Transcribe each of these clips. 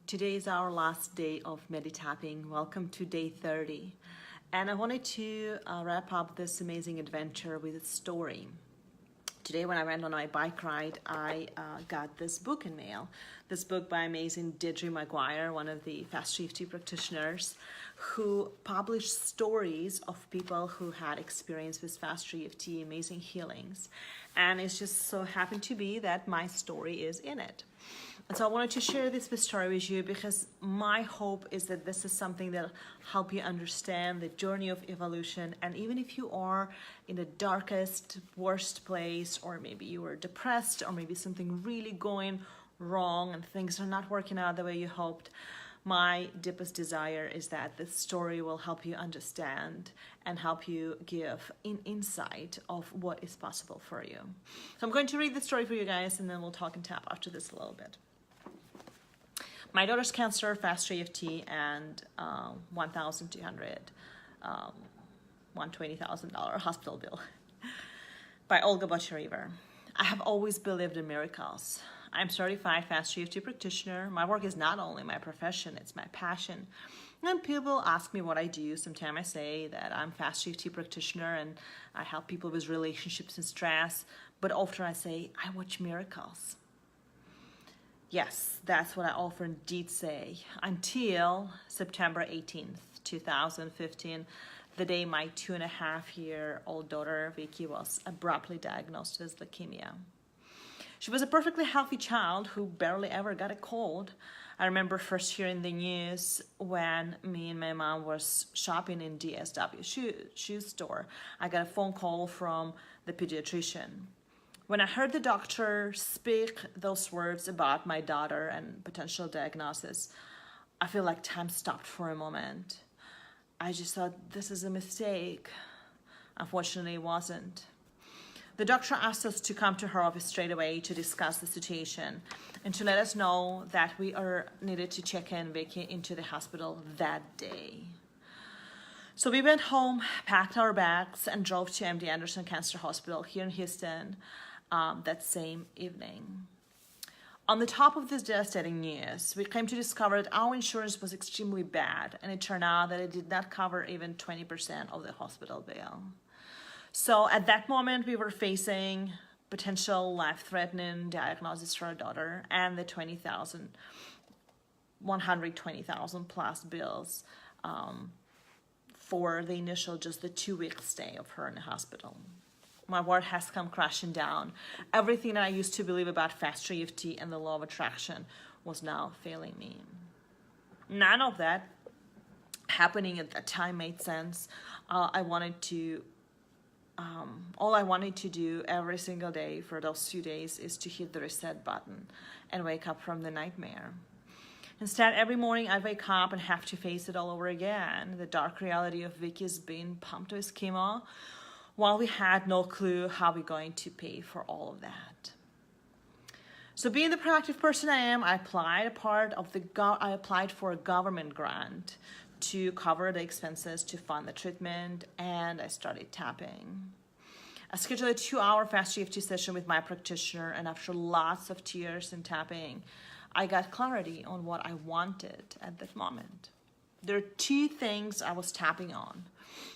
Today is our last day of meditapping. Welcome to day 30. And I wanted to wrap up this amazing adventure with a story. Today when I went on my bike ride, I got this book in mail. This book by amazing Deirdre McGuire, one of the Fast EFT practitioners, who published stories of people who had experience with Fast EFT, amazing healings. And it's just so happened to be that my story is in it. And so I wanted to share this story with you because my hope is that this is something that will help you understand the journey of evolution. And even if you are in the darkest, worst place, or maybe you are depressed, or maybe something really going wrong and things are not working out the way you hoped, my deepest desire is that this story will help you understand and help you give an insight of what is possible for you. So I'm going to read the story for you guys, and then we'll talk and tap after this a little bit. My daughter's cancer, Fast EFT, and $120,000 hospital bill by Olga Botchariver. I have always believed in miracles. I'm certified Fast EFT practitioner. My work is not only my profession, it's my passion. When people ask me what I do, sometimes I say that I'm Fast EFT practitioner and I help people with relationships and stress, but often I say I watch miracles. Yes, that's what I often did say until September 18th, 2015, the day my 2.5-year-old daughter, Vicky, was abruptly diagnosed with leukemia. She was a perfectly healthy child who barely ever got a cold. I remember first hearing the news when me and my mom was shopping in DSW shoe store. I got a phone call from the pediatrician. When I heard the doctor speak those words about my daughter and potential diagnosis, I feel like time stopped for a moment. I just thought, this is a mistake. Unfortunately, it wasn't. The doctor asked us to come to her office straight away to discuss the situation and to let us know that we needed to check in Vicky into the hospital that day. So we went home, packed our bags, and drove to MD Anderson Cancer Hospital here in Houston that same evening. On the top of this devastating news, we came to discover that our insurance was extremely bad, and it turned out that it did not cover even 20% of the hospital bill. So at that moment, we were facing potential life-threatening diagnosis for our daughter and the $120,000 plus bills for the initial, just the 2-week stay of her in the hospital. My world has come crashing down. Everything that I used to believe about Fast EFT and the law of attraction was now failing me. None of that happening at that time made sense. All I wanted to do every single day for those few days is to hit the reset button and wake up from the nightmare. Instead, every morning I'd wake up and have to face it all over again. The dark reality of Vicky's being pumped with chemo, while we had no clue how we're going to pay for all of that. So being the proactive person I am, I applied for a government grant to cover the expenses to fund the treatment, and I started tapping. I scheduled a 2-hour Fast EFT session with my practitioner, and after lots of tears and tapping, I got clarity on what I wanted at that moment. There are 2 things I was tapping on.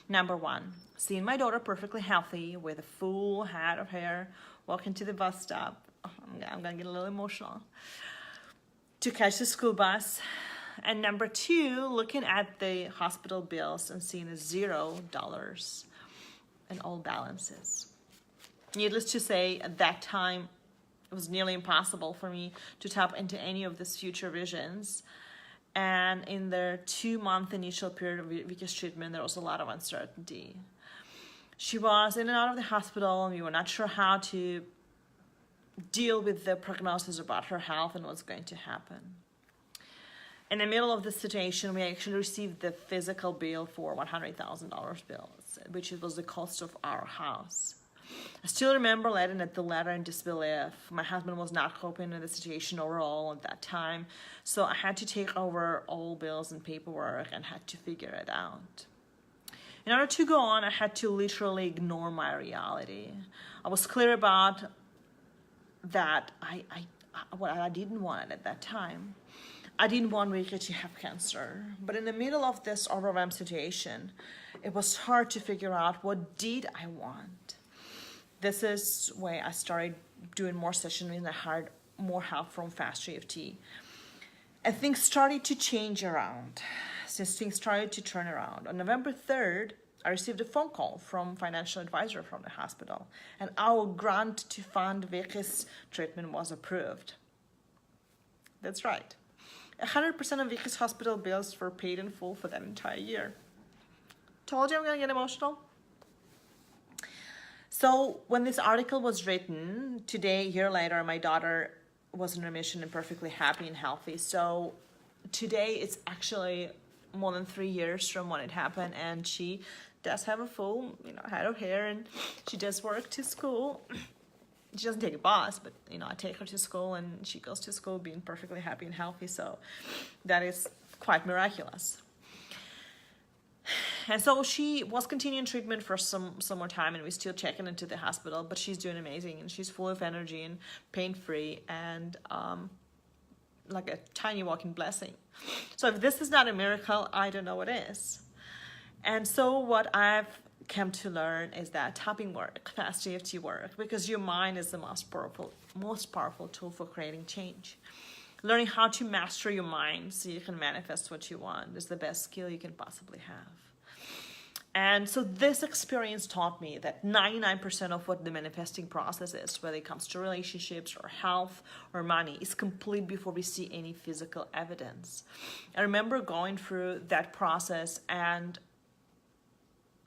Number 1, seeing my daughter perfectly healthy with a full head of hair walking to the bus stop. I'm gonna get a little emotional. To catch the school bus. And number 2, looking at the hospital bills and seeing $0 in all balances. Needless to say, at that time, it was nearly impossible for me to tap into any of these future visions. And in the 2-month initial period of Vicky's treatment, there was a lot of uncertainty. She was in and out of the hospital, and we were not sure how to deal with the prognosis about her health and what's going to happen. In the middle of the situation, we actually received the physical bill for $100,000 bills, which was the cost of our house. I still remember letting the letter in disbelief. My husband was not coping with the situation overall at that time, so I had to take over all bills and paperwork and had to figure it out. In order to go on, I had to literally ignore my reality. I was clear about that what I didn't want at that time. I didn't want Rika to have cancer. But in the middle of this overwhelmed situation, it was hard to figure out what did I want. This is where I started doing more sessions and I had more help from Fast EFT. And things started to change around. Since things started to turn around. On November 3rd, I received a phone call from financial advisor from the hospital, and our grant to fund Vicky's treatment was approved. That's right. 100% of Vicky's hospital bills were paid in full for that entire year. Told you I'm gonna get emotional. So when this article was written, today, a year later, my daughter was in remission and perfectly happy and healthy. So today it's actually more than 3 years from when it happened, and she does have a full, head of hair, and she does work to school. She doesn't take a bus, but I take her to school, and she goes to school being perfectly happy and healthy. So that is quite miraculous. And so she was continuing treatment for some more time, and we still checking into the hospital, but she's doing amazing, and she's full of energy and pain-free, and like a tiny walking blessing. So if this is not a miracle, I don't know what is. And so what I've come to learn is that tapping work, Fast EFT work, because your mind is the most powerful tool for creating change. Learning how to master your mind so you can manifest what you want is the best skill you can possibly have. And so this experience taught me that 99% of what the manifesting process is, whether it comes to relationships or health or money, is complete before we see any physical evidence. I remember going through that process, and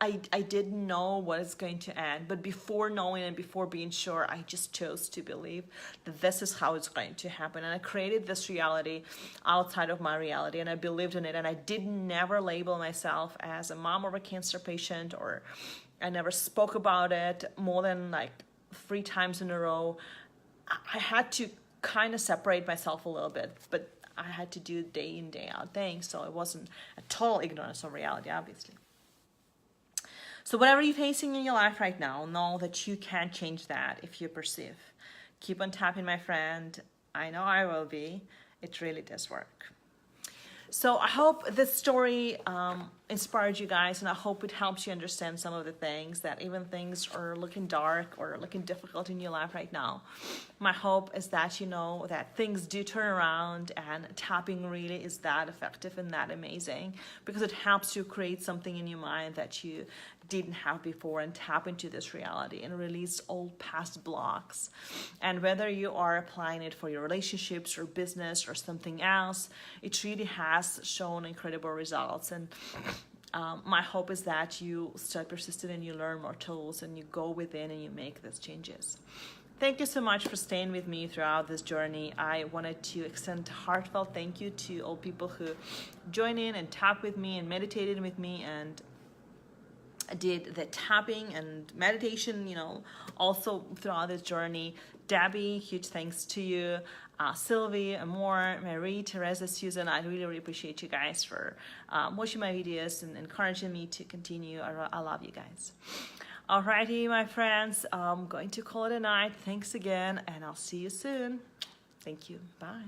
I didn't know what it's going to end, but before knowing and before being sure, I just chose to believe that this is how it's going to happen. And I created this reality outside of my reality, and I believed in it, and I did never label myself as a mom of a cancer patient, or I never spoke about it more than like 3 times in a row. I had to kind of separate myself a little bit, but I had to do day in, day out things, so it wasn't a total ignorance of reality, obviously. So whatever you're facing in your life right now, know that you can change that if you perceive. Keep on tapping, my friend. I know I will be. It really does work. So I hope this story inspired you guys, and I hope it helps you understand some of the things, that even things are looking dark or looking difficult in your life right now. My hope is that you know that things do turn around, and tapping really is that effective and that amazing, because it helps you create something in your mind that you didn't have before, and tap into this reality and release old past blocks. And whether you are applying it for your relationships or business or something else, it really has shown incredible results. And my hope is that you stay persistent and you learn more tools and you go within and you make these changes. Thank you so much for staying with me throughout this journey. I wanted to extend a heartfelt thank you to all people who joined in and tapped with me and meditated with me and did the tapping and meditation, also throughout this journey. Debbie, huge thanks to you. Sylvie, Amor, Marie, Teresa, Susan, I really, really appreciate you guys for watching my videos and encouraging me to continue. I love you guys. Alrighty, my friends, I'm going to call it a night. Thanks again, and I'll see you soon. Thank you. Bye.